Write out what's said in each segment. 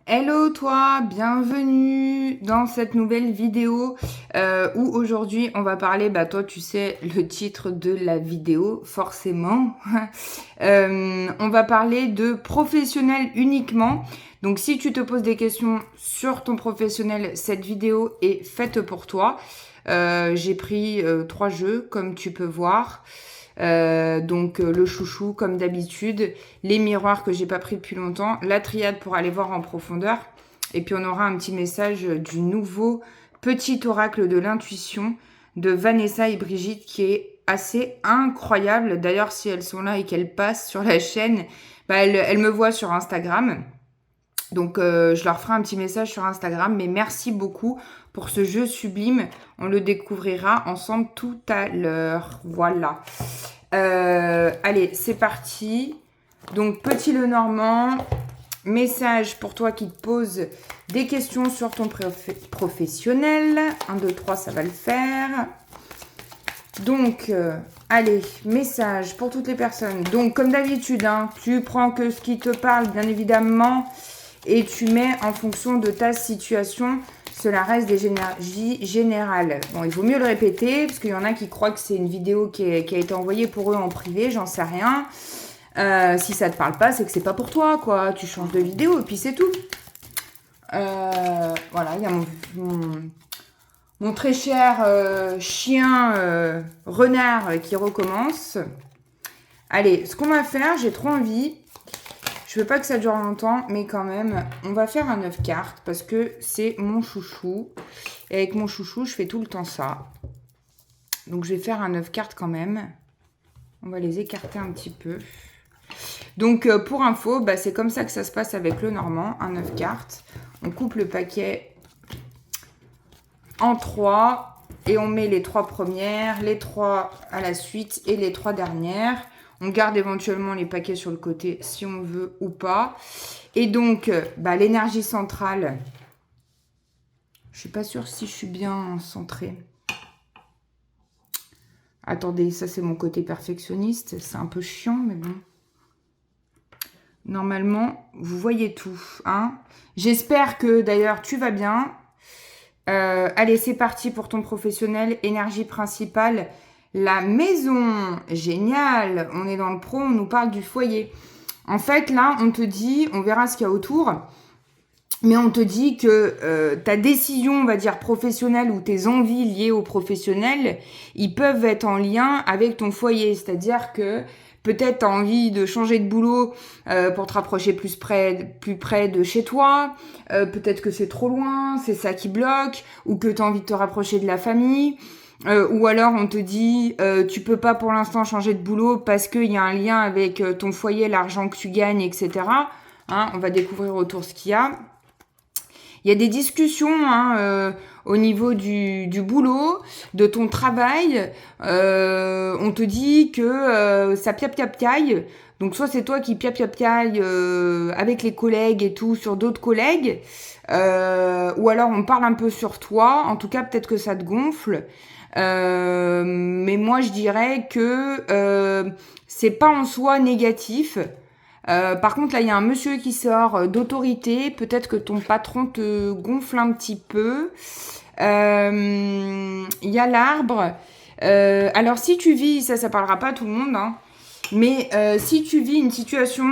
Hello toi, bienvenue dans cette nouvelle vidéo où aujourd'hui on va parler, toi tu sais le titre de la vidéo forcément, on va parler de professionnel uniquement. Donc si tu te poses des questions sur ton professionnel, cette vidéo est faite pour toi. J'ai pris 3 jeux comme tu peux voir. Donc le chouchou comme d'habitude, les miroirs que j'ai pas pris depuis longtemps, la triade pour aller voir en profondeur, et puis on aura un petit message du nouveau petit oracle de l'intuition de Vanessa et Brigitte qui est assez incroyable. D'ailleurs, si elles sont là et qu'elles passent sur la chaîne, elles me voient sur Instagram. Donc je leur ferai un petit message sur Instagram, mais merci beaucoup pour ce jeu sublime. On le découvrira ensemble tout à l'heure. Voilà. Allez, c'est parti. Donc petit Lenormand, message pour toi qui te pose des questions sur ton professionnel. 1, 2, 3, ça va le faire. Donc, allez, message pour toutes les personnes. Donc, comme d'habitude, tu prends que ce qui te parle, bien évidemment, et tu mets en fonction de ta situation. Cela reste des énergies générales. Bon, il vaut mieux le répéter, parce qu'il y en a qui croient que c'est une vidéo qui a été envoyée pour eux en privé, j'en sais rien. Si ça te parle pas, c'est que c'est pas pour toi, quoi. Tu changes de vidéo, et puis c'est tout. Voilà, il y a mon très cher chien renard qui recommence. Allez, ce qu'on va faire, j'ai trop envie. Je veux pas que ça dure longtemps, mais quand même, on va faire un 9 cartes parce que c'est mon chouchou. Et avec mon chouchou, je fais tout le temps ça. Donc, je vais faire un 9 cartes quand même. On va les écarter un petit peu. Donc, pour info, c'est comme ça que ça se passe avec le Normand, un 9 cartes. On coupe le paquet en 3 et on met les 3 premières, les 3 à la suite et les 3 dernières. On garde éventuellement les paquets sur le côté si on veut ou pas. Et donc, l'énergie centrale, je suis pas sûre si je suis bien centrée. Attendez, ça c'est mon côté perfectionniste. C'est un peu chiant, mais bon. Normalement, vous voyez tout. J'espère que d'ailleurs tu vas bien. Allez, c'est parti pour ton professionnel. Énergie principale. La maison, génial, on est dans le pro, on nous parle du foyer. En fait, là, on te dit, on verra ce qu'il y a autour, mais on te dit que ta décision, on va dire professionnelle ou tes envies liées au professionnel, ils peuvent être en lien avec ton foyer. C'est-à-dire que peut-être tu as envie de changer de boulot pour te rapprocher plus près de chez toi. Peut-être que c'est trop loin, c'est ça qui bloque, ou que tu as envie de te rapprocher de la famille. Ou alors on te dit tu peux pas pour l'instant changer de boulot parce qu'il y a un lien avec ton foyer, l'argent que tu gagnes, etc. On va découvrir autour ce qu'il y a. Il y a des discussions au niveau du boulot, de ton travail. On te dit que ça piaille. Donc soit c'est toi qui piaille avec les collègues et tout, sur d'autres collègues. Ou alors on parle un peu sur toi. En tout cas, peut-être que ça te gonfle. Mais moi je dirais que c'est pas en soi négatif. Par contre là il y a un monsieur qui sort d'autorité, peut-être que ton patron te gonfle un petit peu. Il y a l'arbre. Alors si tu vis, ça parlera pas à tout le monde, mais si tu vis une situation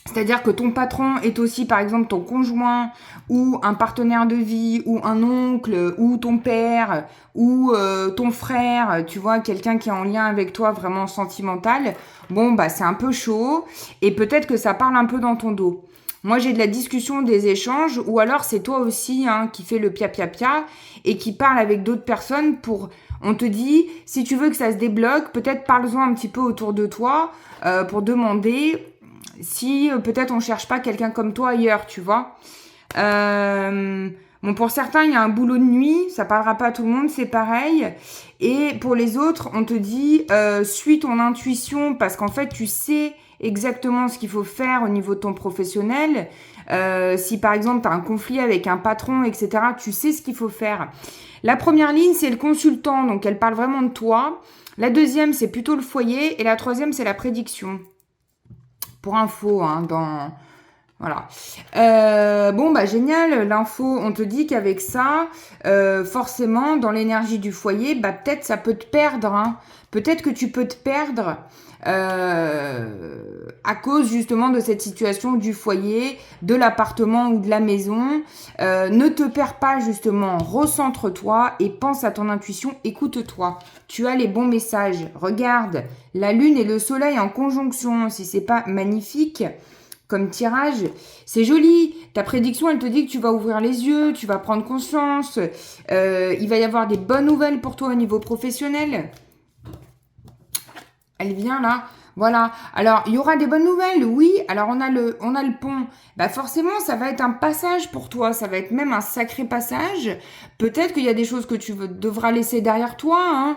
c'est-à-dire que ton patron est aussi, par exemple, ton conjoint ou un partenaire de vie ou un oncle ou ton père ou ton frère, tu vois, quelqu'un qui est en lien avec toi vraiment sentimental. Bon, c'est un peu chaud et peut-être que ça parle un peu dans ton dos. Moi, j'ai de la discussion, des échanges ou alors c'est toi aussi qui fais le pia et qui parle avec d'autres personnes pour... On te dit, si tu veux que ça se débloque, peut-être parle-en un petit peu autour de toi pour demander... Si peut-être on cherche pas quelqu'un comme toi ailleurs, tu vois. Bon, pour certains, il y a un boulot de nuit, ça parlera pas à tout le monde, c'est pareil. Et pour les autres, on te dit, suis ton intuition, parce qu'en fait, tu sais exactement ce qu'il faut faire au niveau de ton professionnel. Si par exemple, tu as un conflit avec un patron, etc., tu sais ce qu'il faut faire. La première ligne, c'est le consultant, donc elle parle vraiment de toi. La deuxième, c'est plutôt le foyer. Et la troisième, c'est la prédiction. Pour info, Voilà. Bon, bah génial, l'info, on te dit qu'avec ça, forcément, dans l'énergie du foyer, bah peut-être ça peut te perdre. Hein. Peut-être que tu peux te perdre à cause justement de cette situation du foyer, de l'appartement ou de la maison. Ne te perds pas justement, recentre-toi et pense à ton intuition, écoute-toi. Tu as les bons messages. Regarde, la lune et le soleil en conjonction, si c'est pas magnifique comme tirage, c'est joli. Ta prédiction, elle te dit que tu vas ouvrir les yeux, tu vas prendre conscience. Il va y avoir des bonnes nouvelles pour toi au niveau professionnel. Elle vient là. Voilà. Alors, il y aura des bonnes nouvelles, oui. Alors, on a le pont. Bah, forcément, ça va être un passage pour toi. Ça va être même un sacré passage. Peut-être qu'il y a des choses que tu devras laisser derrière toi. Hein.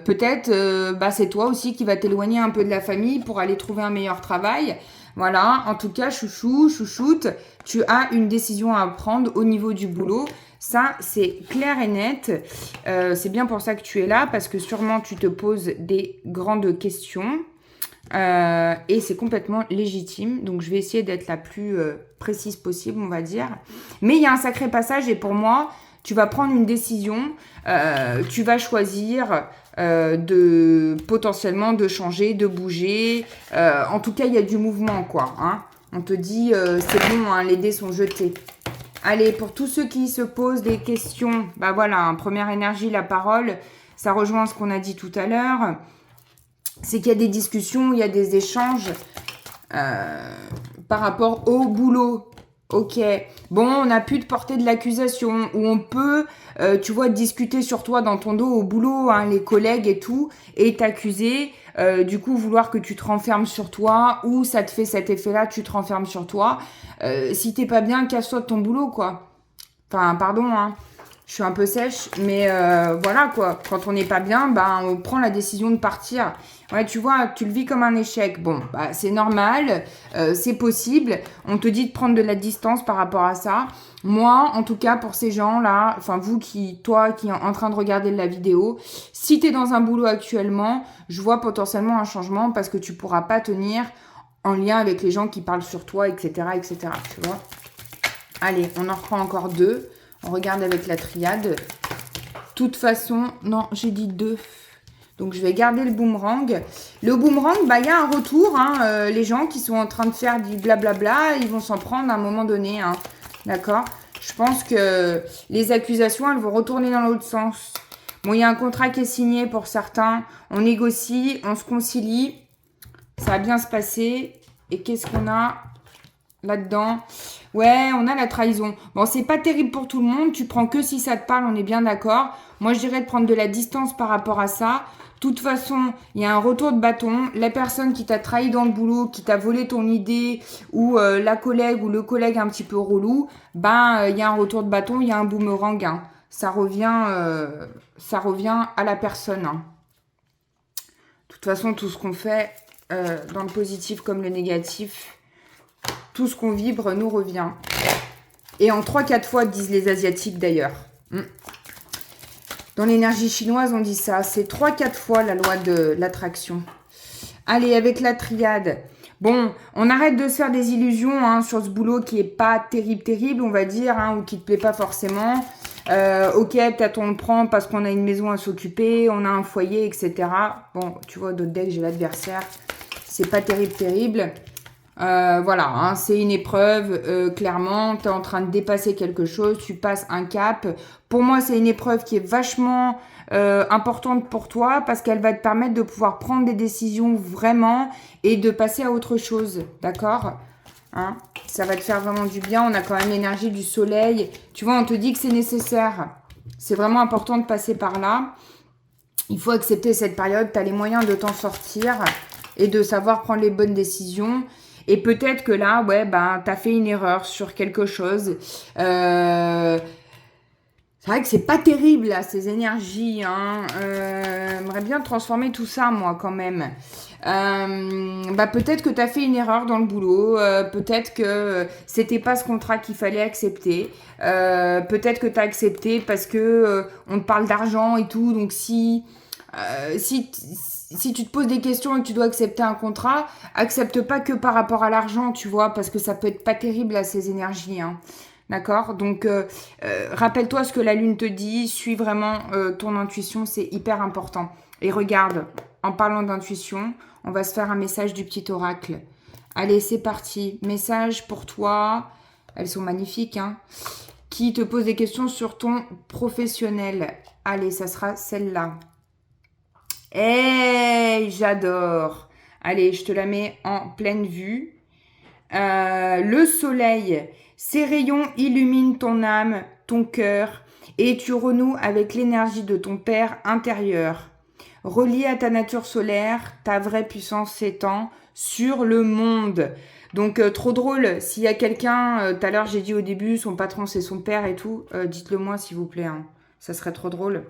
Peut-être, bah, c'est toi aussi qui va t'éloigner un peu de la famille pour aller trouver un meilleur travail. Voilà. En tout cas, chouchou, chouchoute, tu as une décision à prendre au niveau du boulot. Ça, c'est clair et net. C'est bien pour ça que tu es là, parce que sûrement tu te poses des grandes questions. Et c'est complètement légitime. Donc, je vais essayer d'être la plus précise possible, on va dire. Mais il y a un sacré passage et pour moi, tu vas prendre une décision. Tu vas choisir potentiellement de changer, de bouger. En tout cas, il y a du mouvement, quoi. Hein. On te dit, c'est bon, hein, les dés sont jetés. Allez, pour tous ceux qui se posent des questions, bah voilà, hein, première énergie, la parole, ça rejoint ce qu'on a dit tout à l'heure. C'est qu'il y a des discussions, il y a des échanges par rapport au boulot. Ok, bon, on a pu te porter de l'accusation, ou on peut, tu vois, discuter sur toi dans ton dos au boulot, hein, les collègues et tout, et t'accuser, du coup, vouloir que tu te renfermes sur toi, ou ça te fait cet effet-là, tu te renfermes sur toi. Si t'es pas bien, casse-toi de ton boulot, quoi. Enfin, pardon, hein. Je suis un peu sèche, mais voilà, quoi. Quand on n'est pas bien, ben, on prend la décision de partir. Ouais, tu vois, tu le vis comme un échec. Bon, bah, c'est normal, c'est possible. On te dit de prendre de la distance par rapport à ça. Moi, en tout cas, pour ces gens-là, enfin, toi qui es en train de regarder la vidéo, si tu es dans un boulot actuellement, je vois potentiellement un changement parce que tu pourras pas tenir en lien avec les gens qui parlent sur toi, etc., etc., tu vois. Allez, on en reprend encore 2. On regarde avec la triade. Toute façon, non, j'ai dit 2. Donc, je vais garder le boomerang. Le boomerang, bah, il y a un retour. Hein, les gens qui sont en train de faire du blablabla, ils vont s'en prendre à un moment donné. Hein, d'accord? Je pense que les accusations, elles vont retourner dans l'autre sens. Bon, il y a un contrat qui est signé pour certains. On négocie, on se concilie. Ça va bien se passer. Et qu'est-ce qu'on a là-dedans? Ouais, on a la trahison. Bon, c'est pas terrible pour tout le monde. Tu prends que si ça te parle, on est bien d'accord. Moi, je dirais de prendre de la distance par rapport à ça. De toute façon, il y a un retour de bâton. La personne qui t'a trahi dans le boulot, qui t'a volé ton idée, ou la collègue ou le collègue un petit peu relou, ben, il y a un retour de bâton, il y a un boomerang. Hein. Ça revient à la personne. Hein. De toute façon, tout ce qu'on fait, dans le positif comme le négatif, tout ce qu'on vibre nous revient. Et en 3-4 fois, disent les Asiatiques d'ailleurs. Dans l'énergie chinoise, on dit ça. C'est 3-4 fois la loi de l'attraction. Allez, avec la triade. Bon, on arrête de se faire des illusions hein, sur ce boulot qui est pas terrible, on va dire, hein, ou qui te plaît pas forcément. Ok, peut-être on le prend parce qu'on a une maison à s'occuper, on a un foyer, etc. Bon, tu vois, d'autres decks, j'ai l'adversaire. C'est pas terrible. Voilà, hein, c'est une épreuve, clairement, tu es en train de dépasser quelque chose, tu passes un cap. Pour moi, c'est une épreuve qui est vachement importante pour toi parce qu'elle va te permettre de pouvoir prendre des décisions vraiment et de passer à autre chose, d'accord? Hein, ça va te faire vraiment du bien, on a quand même l'énergie du soleil. Tu vois, on te dit que c'est nécessaire. C'est vraiment important de passer par là. Il faut accepter cette période, tu as les moyens de t'en sortir et de savoir prendre les bonnes décisions. Et peut-être que là, ouais, ben, t'as fait une erreur sur quelque chose. C'est vrai que c'est pas terrible, là, ces énergies. Hein. J'aimerais bien transformer tout ça, moi, quand même. Bah, peut-être que t'as fait une erreur dans le boulot. Peut-être que c'était pas ce contrat qu'il fallait accepter. Peut-être que t'as accepté parce que on te parle d'argent et tout. Donc, si si tu te poses des questions et que tu dois accepter un contrat, accepte pas que par rapport à l'argent, tu vois, parce que ça peut être pas terrible à ces énergies, hein. D'accord? Donc, rappelle-toi ce que la lune te dit, suis vraiment ton intuition, c'est hyper important. Et regarde, en parlant d'intuition, on va se faire un message du petit oracle. Allez, c'est parti. Message pour toi. Elles sont magnifiques, hein. Qui te pose des questions sur ton professionnel. Allez, ça sera celle-là. Hey, j'adore. Allez, je te la mets en pleine vue. Le soleil, ses rayons illuminent ton âme, ton cœur, et tu renoues avec l'énergie de ton Père intérieur. Relié à ta nature solaire, ta vraie puissance s'étend sur le monde. Donc, trop drôle. S'il y a quelqu'un, tout à l'heure j'ai dit au début, son patron c'est son père et tout, dites-le moi s'il vous plaît, hein. Ça serait trop drôle.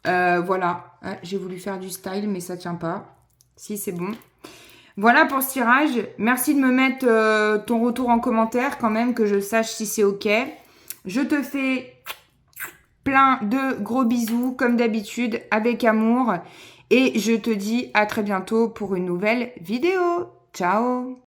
Voilà, j'ai voulu faire du style, mais ça tient pas. Si, c'est bon. Voilà pour ce tirage. Merci de me mettre ton retour en commentaire quand même, que je sache si c'est OK. Je te fais plein de gros bisous, comme d'habitude, avec amour. Et je te dis à très bientôt pour une nouvelle vidéo. Ciao!